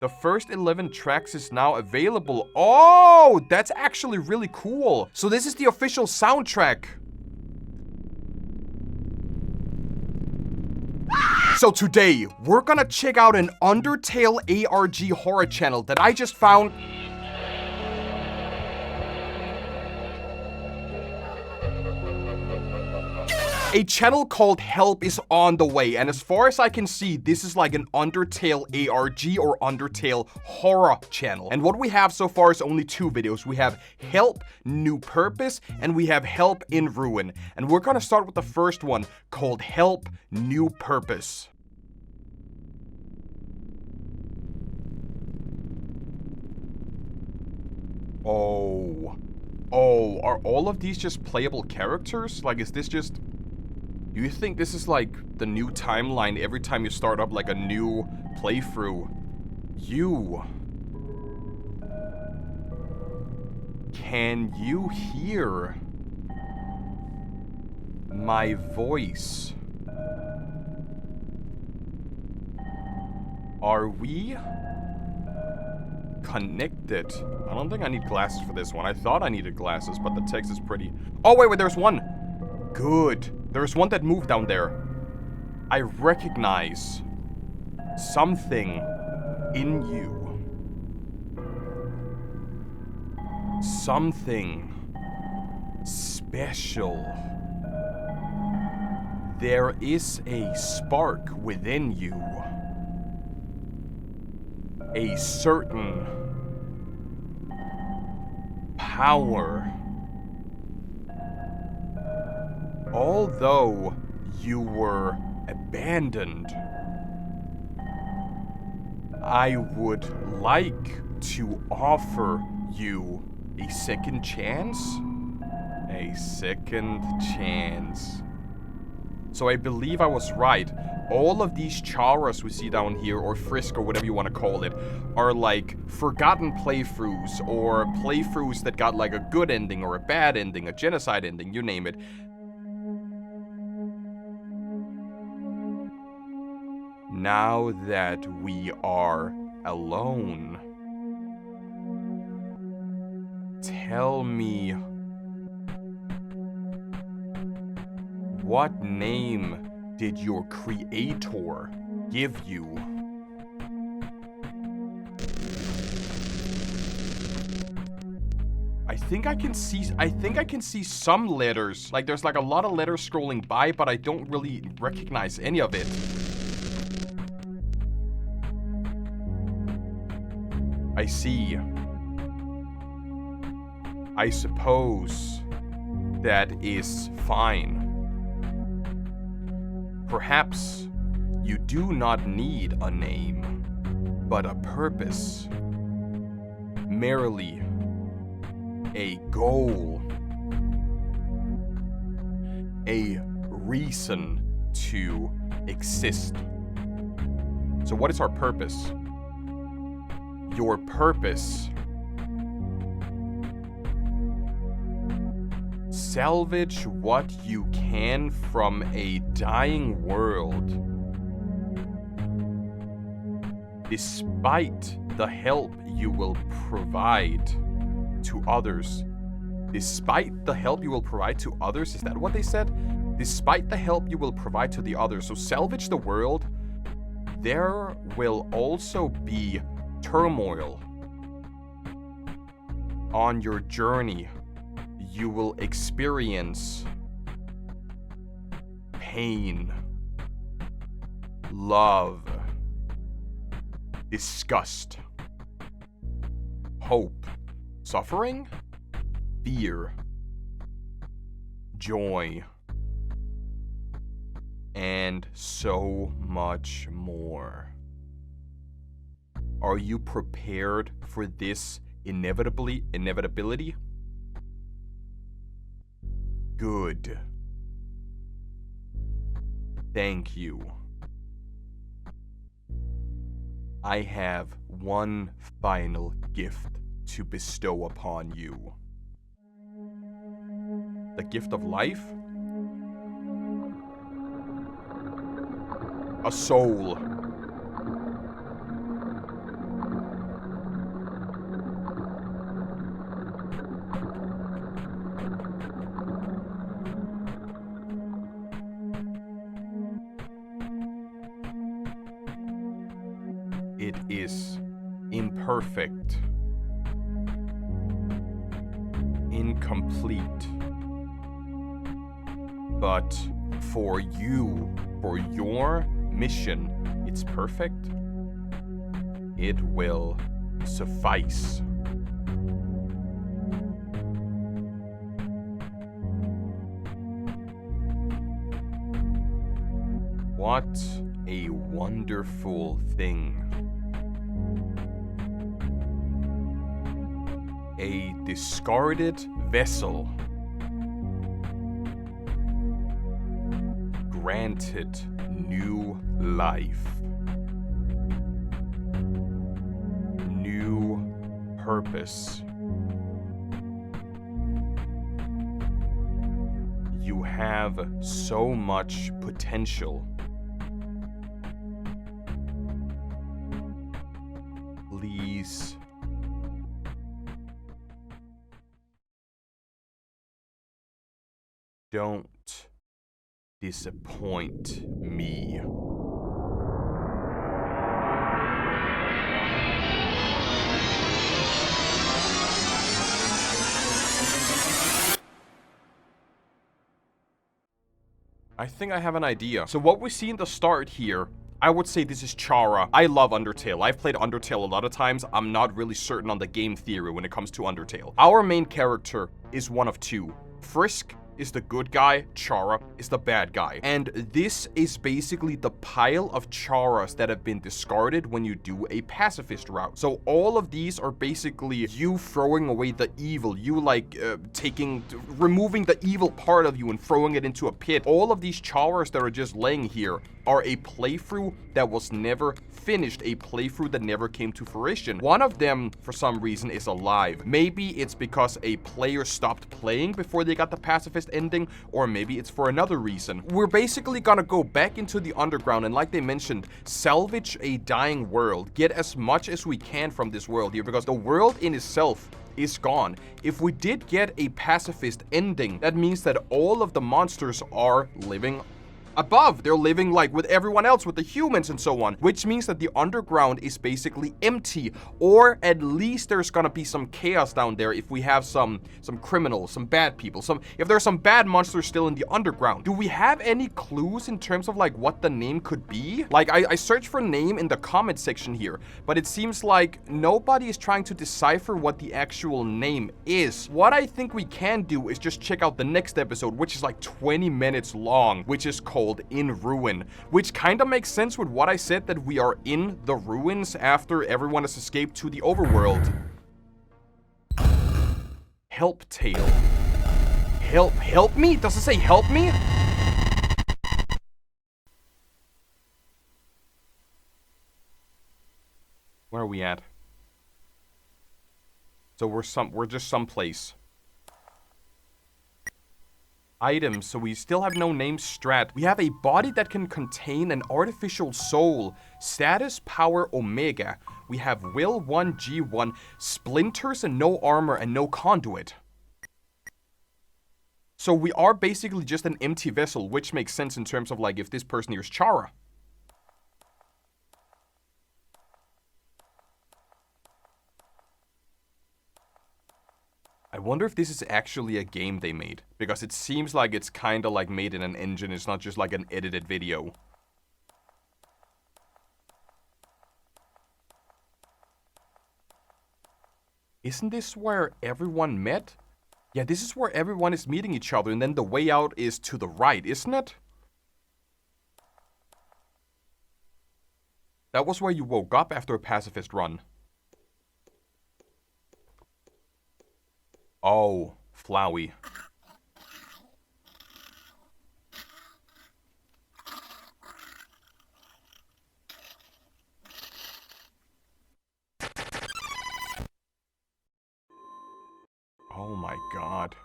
The first 11 tracks is now available. Oh, that's actually really cool. So this is the official soundtrack. So today, we're gonna check out an Undertale ARG horror channel that I just found. A channel called Help is on the way, and as far as I can see, this is like an Undertale ARG or Undertale horror channel. And what we have so far is only 2 videos. We have Help, New Purpose, and we have Help in Ruin. And we're gonna start with the first one, called Help, New Purpose. Oh, are all of these just playable characters? Like, is this just... Do you think this is like the new timeline every time you start up like a new playthrough? Can you hear my voice? Are we connected? I don't think I need glasses for this one. I thought I needed glasses, but the text is pretty... Oh, wait, there's one. Good. There's one that moved down there. I recognize something in you. Something special. There is a spark within you. A certain power. Although you were abandoned, I would like to offer you a second chance. A second chance. So I believe I was right. All of these Charas we see down here, or Frisk, or whatever you want to call it, are like forgotten playthroughs, or playthroughs that got like a good ending, or a bad ending, a genocide ending, you name it. Now that we are alone, tell me, what name did your creator give you? I think I can see some letters. Like, there's like a lot of letters scrolling by, but I don't really recognize any of it. I see. I suppose that is fine. Perhaps you do not need a name, but a purpose. Merely a goal. A reason to exist. So what is our purpose? Your purpose. Salvage what you can from a dying world. Despite the help you will provide to others. Despite the help you will provide to others? Is that what they said? Despite the help you will provide to the others. So salvage the world. There will also be turmoil on your journey. You will experience pain, love, disgust, hope, suffering, fear, joy, and so much more. Are you prepared for this inevitability? Good. Thank you. I have one final gift to bestow upon you. The gift of life? A soul. It is imperfect, incomplete. But for you, for your mission, it's perfect. It will suffice. What a wonderful thing. A discarded vessel granted new life, new purpose. You have so much potential. Please don't disappoint me. I think I have an idea. So what we see in the start here, I would say this is Chara. I love Undertale. I've played Undertale a lot of times. I'm not really certain on the game theory when it comes to Undertale. Our main character is one of two. Frisk is the good guy, Chara is the bad guy. And this is basically the pile of Charas that have been discarded when you do a pacifist route. So all of these are basically you throwing away the evil, you like removing the evil part of you and throwing it into a pit. All of these Charas that are just laying here are a playthrough that was never finished, a playthrough that never came to fruition. One of them, for some reason, is alive. Maybe it's because a player stopped playing before they got the pacifist ending, or maybe it's for another reason. We're basically gonna go back into the underground and, like they mentioned, salvage a dying world. Get as much as we can from this world here, because the world in itself is gone. If we did get a pacifist ending, that means that all of the monsters are living above. They're living like with everyone else, with the humans and so on, which means that the underground is basically empty, or at least there's gonna be some chaos down there if we have some criminals, some bad people, if there's some bad monsters still in the underground. Do we have any clues in terms of like what the name could be? Like I searched for name in the comment section here, but it seems like nobody is trying to decipher what the actual name is. What I think we can do is just check out the next episode, which is like 20 minutes long, which is called In Ruin, which kind of makes sense with what I said, that we are in the ruins after everyone has escaped to the overworld. Help tale. Help me? Does it say help me? Where are we at? So we're just someplace. Items, so we still have no name. Strat. We have a body that can contain an artificial soul. Status power Omega. We have will 1, G1, splinters and no armor and no conduit. So we are basically just an empty vessel, which makes sense in terms of like if this person here is Chara. I wonder if this is actually a game they made, because it seems like it's kind of like made in an engine. It's not just like an edited video. Isn't this where everyone met? Yeah, this is where everyone is meeting each other, and then the way out is to the right, isn't it? That was where you woke up after a pacifist run. Oh, Flowey. Oh my god.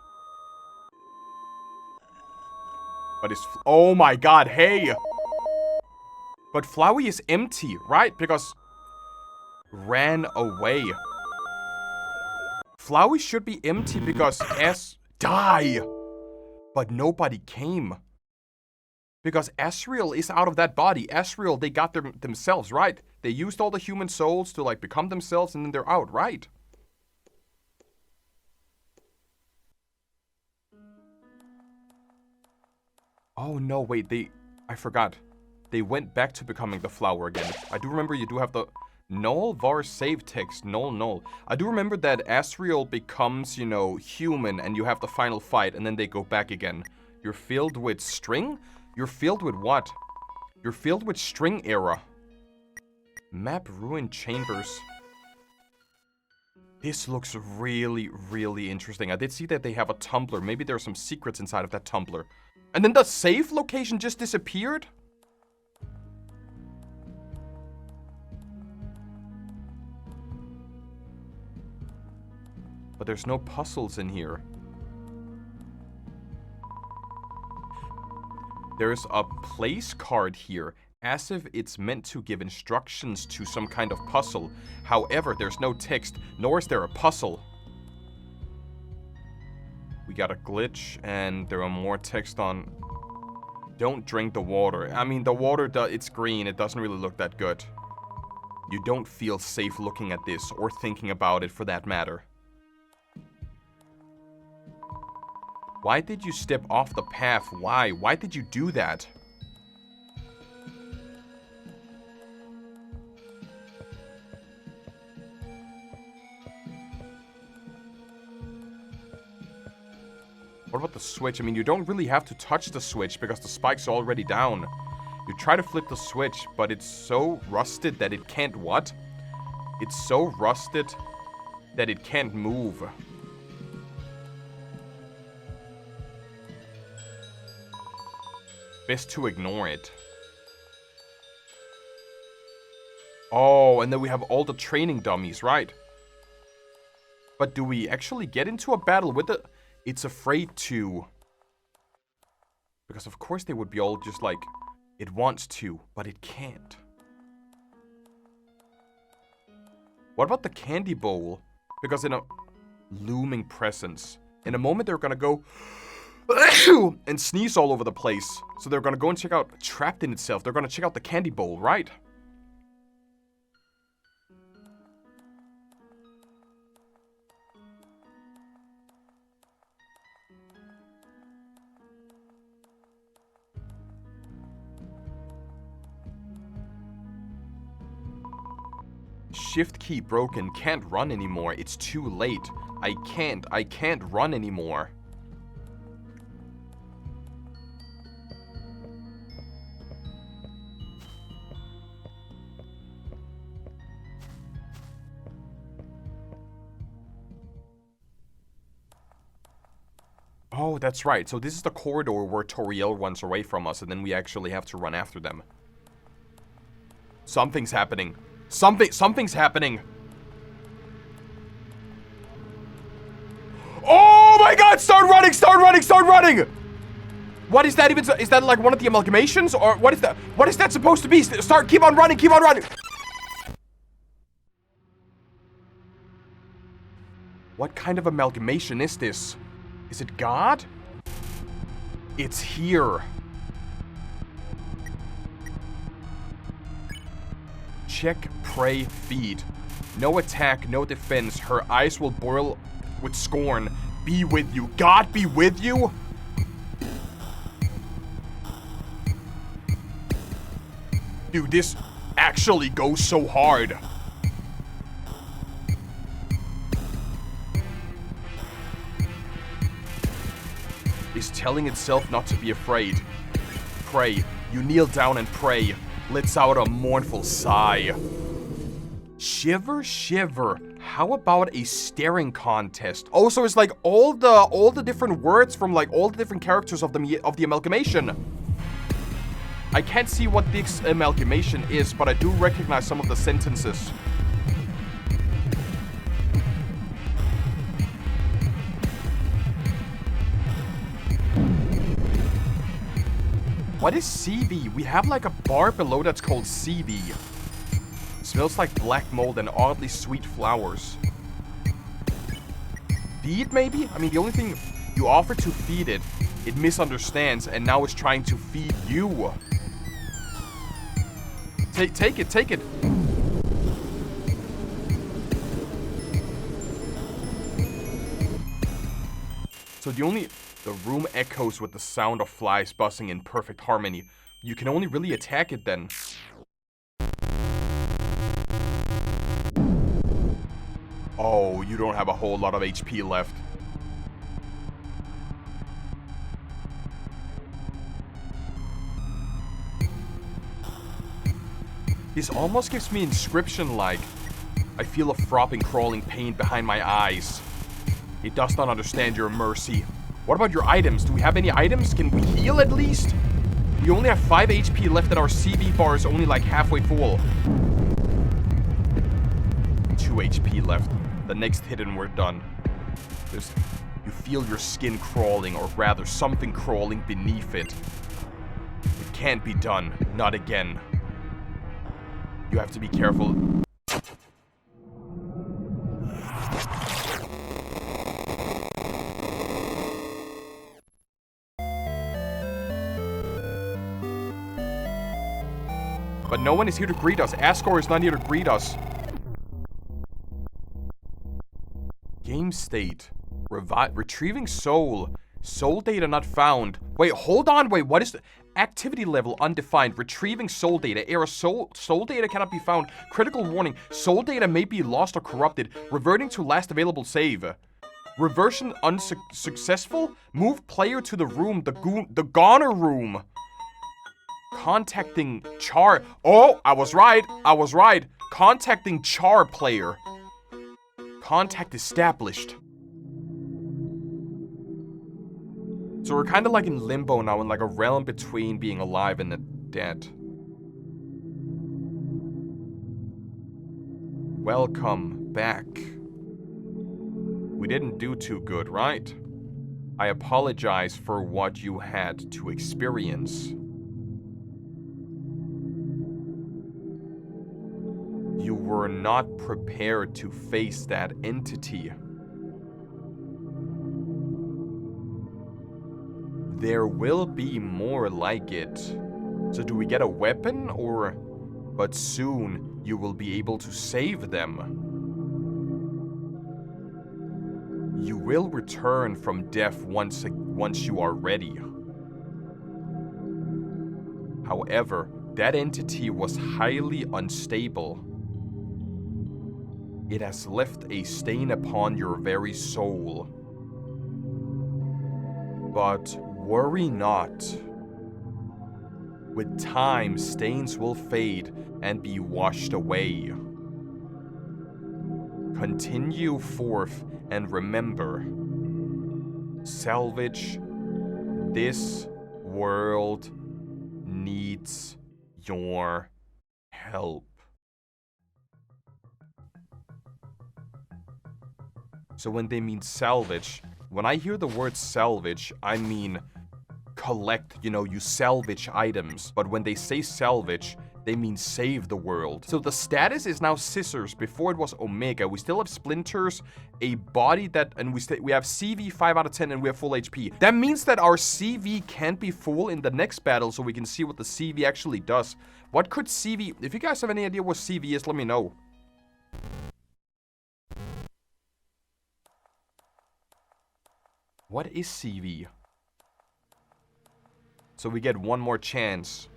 But it's... Oh my god, hey! But Flowey is empty, right? Because... ran away. Flowey should be empty because S... Die! But nobody came. Because Asriel is out of that body. Asriel, they got themselves, right? They used all the human souls to, like, become themselves, and then they're out, right? Oh, no, wait, I forgot. They went back to becoming the flower again. I do remember you do have the... Null var save text, null. I do remember that Asriel becomes, you know, human, and you have the final fight, and then they go back again. You're filled with string? You're filled with what? You're filled with string era. Map ruined chambers. This looks really, really interesting. I did see that they have a tumbler. Maybe there are some secrets inside of that tumbler. And then the save location just disappeared? But there's no puzzles in here. There's a place card here, as if it's meant to give instructions to some kind of puzzle. However, there's no text, nor is there a puzzle. We got a glitch, and there are more text on... Don't drink the water. I mean, the water, it's green. It doesn't really look that good. You don't feel safe looking at this, or thinking about it for that matter. Why did you step off the path? Why? Why did you do that? What about the switch? I mean, you don't really have to touch the switch because the spike's already down. You try to flip the switch, but it's so rusted that it can't what? It's so rusted that it can't move. Best to ignore it. Oh, and then we have all the training dummies, right? But do we actually get into a battle with it? It's afraid to. Because of course they would be all just like, it wants to, but it can't. What about the candy bowl? Because in a looming presence, in a moment they're gonna go and sneeze all over the place. So they're gonna go and check out Trapped in Itself. They're gonna check out the candy bowl, right? Shift key broken. Can't run anymore. It's too late. I can't run anymore. Oh, that's right. So this is the corridor where Toriel runs away from us, and then we actually have to run after them. Something's happening. Something's happening. Oh my god! Start running! Start running! Start running! What is that even? Is that like one of the amalgamations? Or what is that? What is that supposed to be? Keep on running! Keep on running! What kind of amalgamation is this? Is it God? It's here. Check, pray, feed. No attack, no defense. Her eyes will boil with scorn. Be with you. God be with you? Dude, this actually goes so hard. Is telling itself not to be afraid. Pray. You kneel down and pray. Lets out a mournful sigh. Shiver, shiver. How about a staring contest? Oh, so it's like all the different words from like all the different characters of the amalgamation. I can't see what this amalgamation is, but I do recognize some of the sentences. What is CV? We have like a bar below that's called CV. Smells like black mold and oddly sweet flowers. Bead maybe? I mean, the only thing You offer to feed it. It misunderstands, and now it's trying to feed you. Take it, take it. So the room echoes with the sound of flies buzzing in perfect harmony. You can only really attack it then. Oh, you don't have a whole lot of HP left. This almost gives me Inscription-like. I feel a throbbing, crawling pain behind my eyes. It does not understand your mercy. What about your items? Do we have any items? Can we heal at least? We only have 5 HP left and our CV bar is only like halfway full. 2 HP left. The next hit and we're done. You feel your skin crawling, or rather something crawling beneath it. It can't be done. Not again. You have to be careful. But no one is here to greet us. Asgore is not here to greet us. Game state. Retrieving soul. Soul data not found. Wait, hold on. Wait, what is the... Activity level undefined. Retrieving soul data. Error soul data cannot be found. Critical warning. Soul data may be lost or corrupted. Reverting to last available save. Reversion unsuccessful. Move player to the room. The goner room. Contacting char. Oh, I was right. Contacting char player. Contact established. So we're kind of like in limbo now, in like a realm between being alive and dead. Welcome back. We didn't do too good, right? I apologize for what you had to experience. You were not prepared to face that entity. There will be more like it. So do we get a weapon or... But soon you will be able to save them. You will return from death once you are ready. However, that entity was highly unstable. It has left a stain upon your very soul. But worry not. With time, stains will fade and be washed away. Continue forth and remember, salvage, this world needs your help. So when they mean salvage, when I hear the word salvage, I mean collect, you salvage items. But when they say salvage, they mean save the world. So the status is now scissors. Before it was omega. We still have splinters, a body and we have CV 5 out of 10 and we have full HP. That means that our CV can't be full in the next battle, so we can see what the CV actually does. What could CV... If you guys have any idea what CV is, let me know. What is CV? So we get one more chance.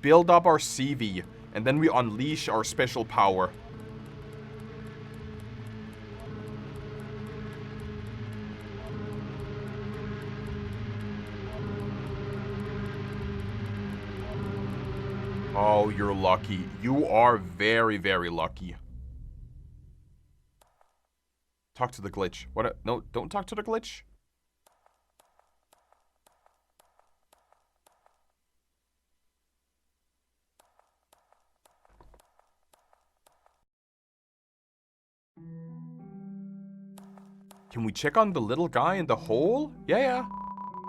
Build up our CV, and then we unleash our special power. Oh, you're lucky. You are very, very lucky. Talk to the glitch. What? No, don't talk to the glitch. Can we check on the little guy in the hole? Yeah.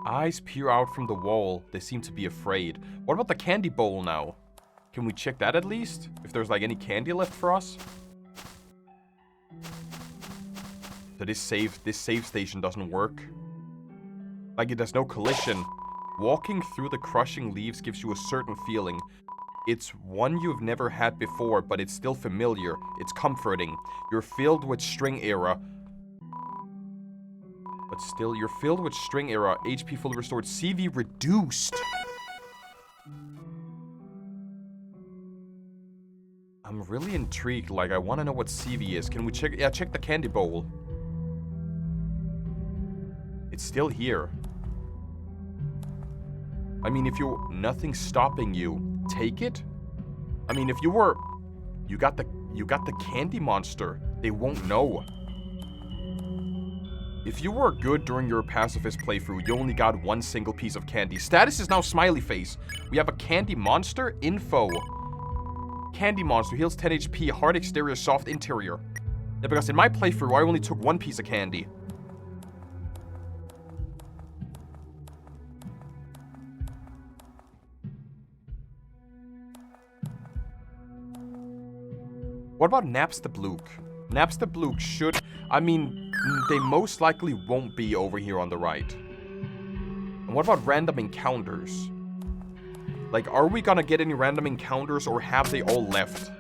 Eyes peer out from the wall. They seem to be afraid. What about the candy bowl now? Can we check that at least? If there's like any candy left for us? So this save station doesn't work. Like, there's no collision. Walking through the crushing leaves gives you a certain feeling. It's one you've never had before, but it's still familiar. It's comforting. You're filled with string era. But still, you're filled with string era. HP fully restored. CV reduced. I'm really intrigued. Like, I want to know what CV is. Can we check? Yeah, check the candy bowl. It's still here. I mean, if you... Nothing's stopping you. Take it? I mean, if you were... You got the candy monster. They won't know. If you were good during your pacifist playthrough, you only got one single piece of candy. Status is now smiley face. We have a candy monster. Info. Candy monster. Heals 10 HP. Hard exterior, soft interior. Yeah, because in my playthrough, I only took one piece of candy. What about Napstablook? Napstablook should... I mean, they most likely won't be over here on the right. And what about random encounters? Like, are we gonna get any random encounters, or have they all left?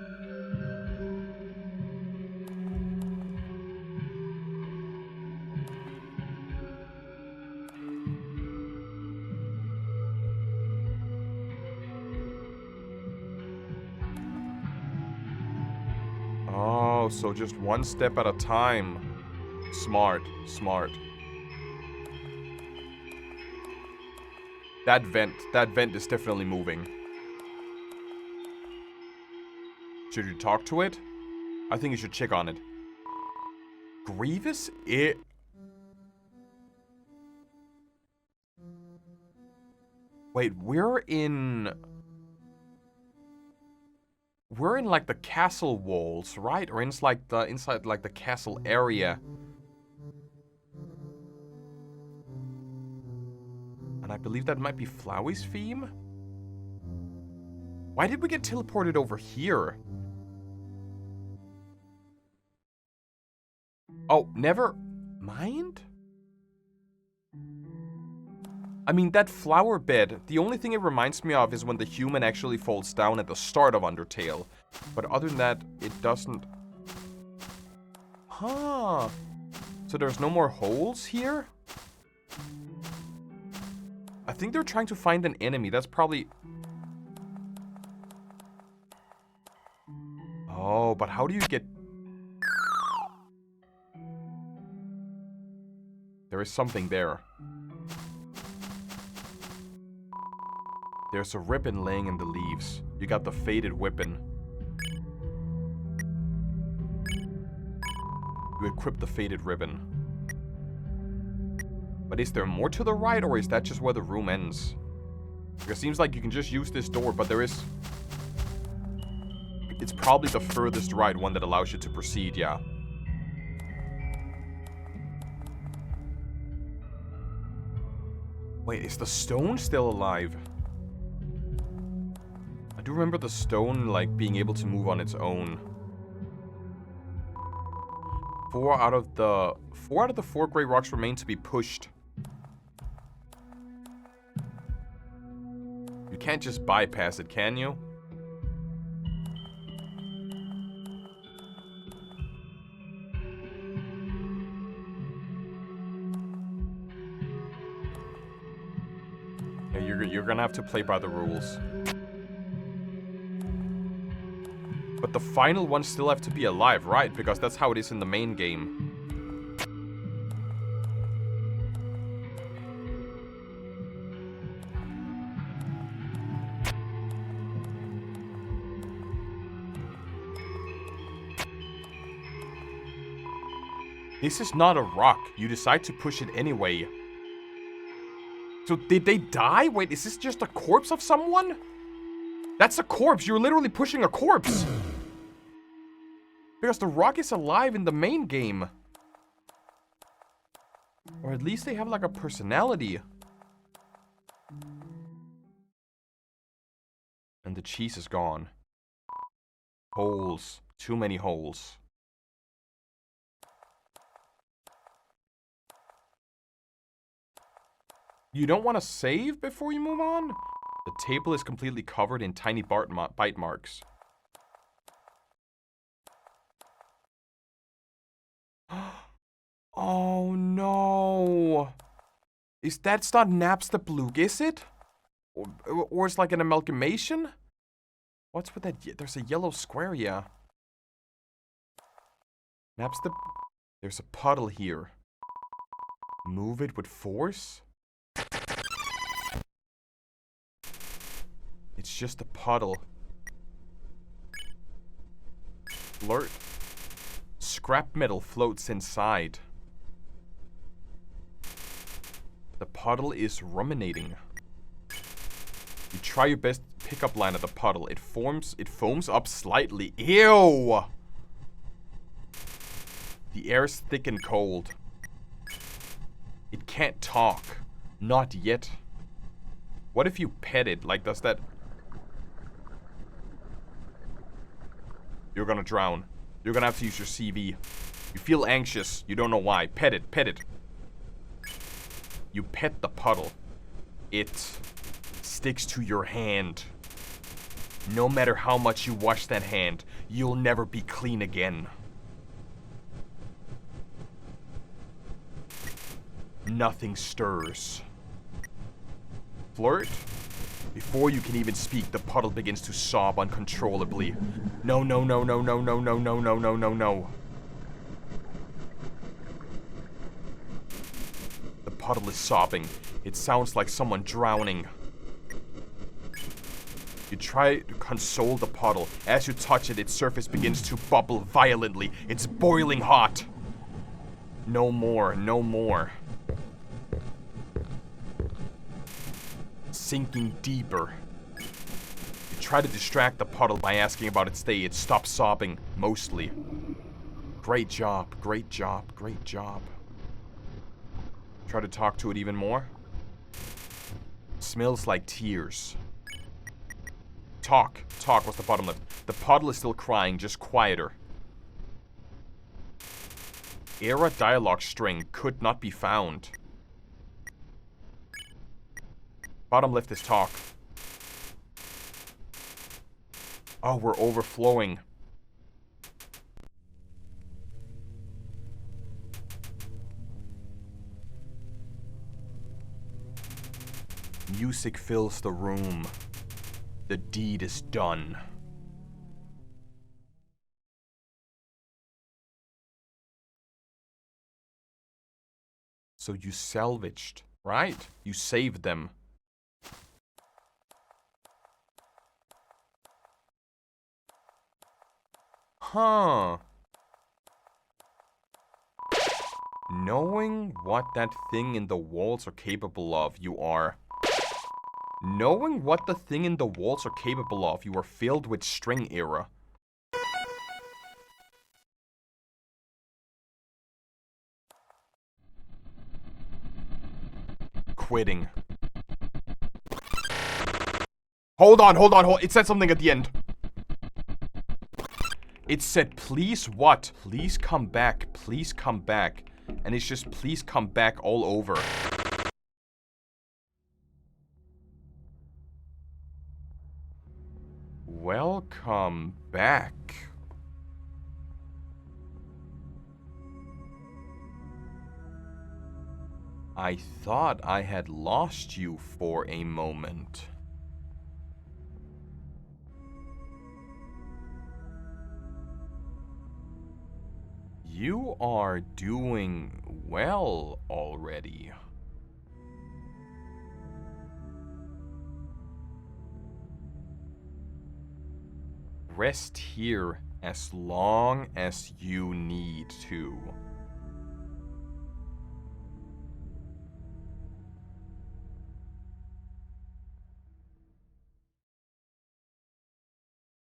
Oh, so just one step at a time. Smart, smart. That vent is definitely moving. Should you talk to it? I think you should check on it. Grievous? Wait, we're in like the castle walls, right? Or inside like the castle area. And I believe that might be Flowey's theme. Why did we get teleported over here? Oh, never mind? I mean, that flower bed, the only thing it reminds me of is when the human actually falls down at the start of Undertale. But other than that, it doesn't... Huh. So there's no more holes here? I think they're trying to find an enemy. That's probably... Oh, but how do you get... There is something there. There's a ribbon laying in the leaves. You got the faded weapon. You equip the faded ribbon. But is there more to the right, or is that just where the room ends? Because it seems like you can just use this door, but there is... It's probably the furthest right one that allows you to proceed, yeah. Wait, is the stone still alive? I do remember the stone, like, being able to move on its own. 4 out of the 4 gray rocks remain to be pushed. You can't just bypass it, can you? Yeah, you're gonna have to play by the rules. But the final ones still have to be alive, right? Because that's how it is in the main game. This is not a rock. You decide to push it anyway. So did they die? Wait, is this just a corpse of someone? That's a corpse. You're literally pushing a corpse. Because the rock is alive in the main game. Or at least they have like a personality. And the cheese is gone. Holes. Too many holes. You don't want to save before you move on? The table is completely covered in tiny bite marks. Oh no. That's not Napster Blue, is it? Or it's like an amalgamation? What's with that? There's a yellow square, yeah. Napster. There's a puddle here. Move it with force? It's just a puddle. Flirt. Scrap metal floats inside. The puddle is ruminating. You try your best pickup line at the puddle. It foams up slightly. Ew! The air is thick and cold. It can't talk. Not yet. What if you pet it? Like, does that... You're gonna drown. You're gonna have to use your CV. You feel anxious. You don't know why. Pet it. Pet it. You pet the puddle. It sticks to your hand. No matter how much you wash that hand, you'll never be clean again. Nothing stirs. Flirt? Before you can even speak, the puddle begins to sob uncontrollably. No, no, no, no, no, no, no, no, no, no, no, no. The puddle is sobbing. It sounds like someone drowning. You try to console the puddle. As you touch it, its surface begins to bubble violently. It's boiling hot. No more, no more. Sinking deeper. You try to distract the puddle by asking about its day. It stops sobbing, mostly. Great job, great job, great job. Try to talk to it even more. Smells like tears. Talk. Talk. What's the bottom lip? The puddle is still crying, just quieter. Era dialogue string could not be found. Bottom left is talk. Oh, we're overflowing. Music fills the room. The deed is done. So you salvaged, right? You saved them. Huh. Knowing what that thing in the walls are capable of, you are... Knowing what the thing in the walls are capable of, you are filled with string era. Quitting. Hold on. It said something at the end. It said, please what? Please come back. Please come back. And it's just, please come back all over. Welcome back. I thought I had lost you for a moment. You are doing well already. Rest here as long as you need to.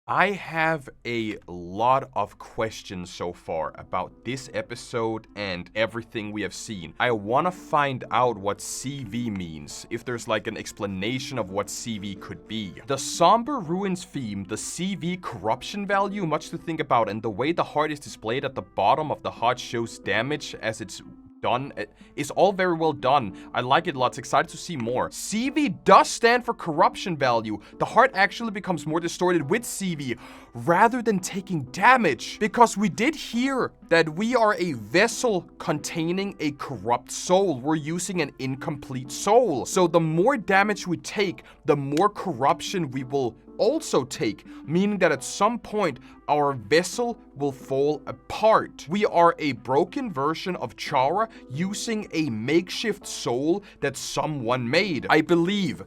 I have a lot of questions so far about this episode and everything we have seen. I want to find out what CV means, if there's like an explanation of what CV could be. The somber ruins theme, the CV corruption value, much to think about, and the way the heart is displayed at the bottom of the HUD shows damage as it's done. It's all very well done. I like it lots. Excited to see more. CV does stand for corruption value. The heart actually becomes more distorted with CV rather than taking damage. Because we did hear that we are a vessel containing a corrupt soul. We're using an incomplete soul. So the more damage we take, the more corruption we will also take, meaning that at some point our vessel will fall apart. We are a broken version of Chara using a makeshift soul that someone made. I believe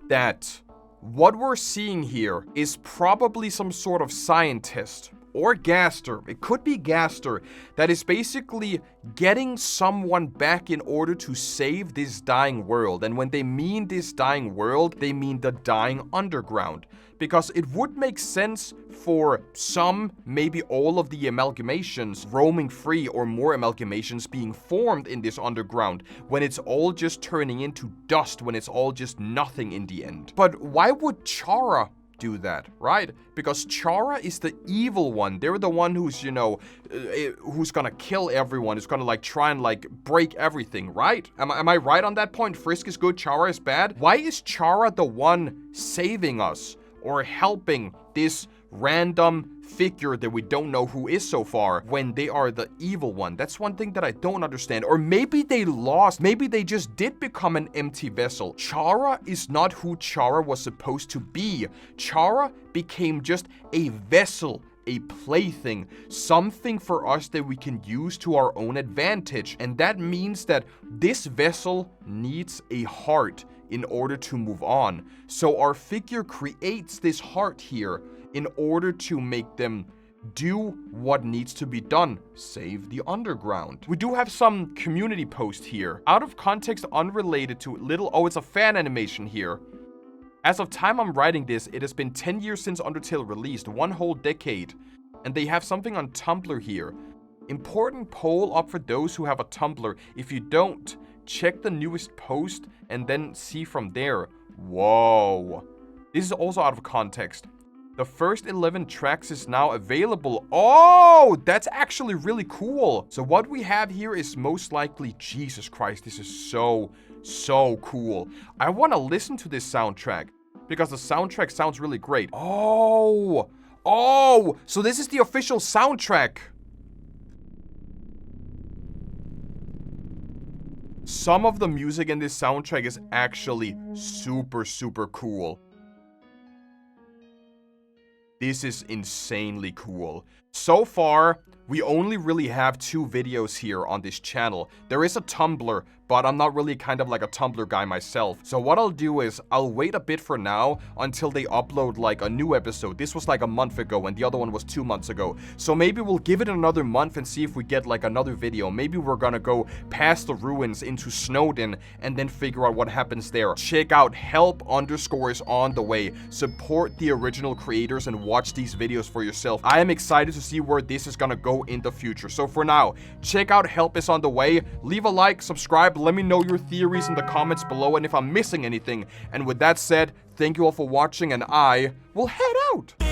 that what we're seeing here is probably some sort of scientist or Gaster, it could be Gaster, that is basically getting someone back in order to save this dying world. And when they mean this dying world, they mean the dying underground. Because it would make sense for some, maybe all of the amalgamations roaming free, or more amalgamations being formed in this underground, when it's all just turning into dust, when it's all just nothing in the end. But why would Chara do that, right? Because Chara is the evil one. They're the one who's, you know, who's gonna kill everyone, who's gonna like try and like break everything, right? Am I right on that point? Frisk is good, Chara is bad. Why is Chara the one saving us or helping this random figure that we don't know who is so far when they are the evil one? That's one thing that I don't understand. Or maybe they lost. Maybe they just did become an empty vessel. Chara is not who Chara was supposed to be. Chara became just a vessel, a plaything, something for us that we can use to our own advantage. And that means that this vessel needs a heart in order to move on. So our figure creates this heart here in order to make them do what needs to be done, save the underground. We do have some community post here. Out of context, unrelated to little, oh, it's a fan animation here. As of time I'm writing this, it has been 10 years since Undertale released, one whole decade. And they have something on Tumblr here. Important poll up for those who have a Tumblr. If you don't, check the newest post and then see from there. Whoa. This is also out of context. The first 11 tracks is now available. Oh, that's actually really cool. So what we have here is most likely, Jesus Christ, this is so cool. I want to listen to this soundtrack because the soundtrack sounds really great. Oh, so this is the official soundtrack. Some of the music in this soundtrack is actually super cool. This is insanely cool. So far, we only really have 2 videos here on this channel. There is a Tumblr, but I'm not really kind of like a Tumblr guy myself. So what I'll do is, I'll wait a bit for now until they upload like a new episode. This was like a month ago and the other one was 2 months ago. So maybe we'll give it another month and see if we get like another video. Maybe we're gonna go past the ruins into Snowden and then figure out what happens there. Check out help_is on the way. Support the original creators and watch these videos for yourself. I am excited to see where this is gonna go in the future. So for now, check out Help is on the way. Leave a like, subscribe, let me know your theories in the comments below and if I'm missing anything. And with that said, thank you all for watching and I will head out.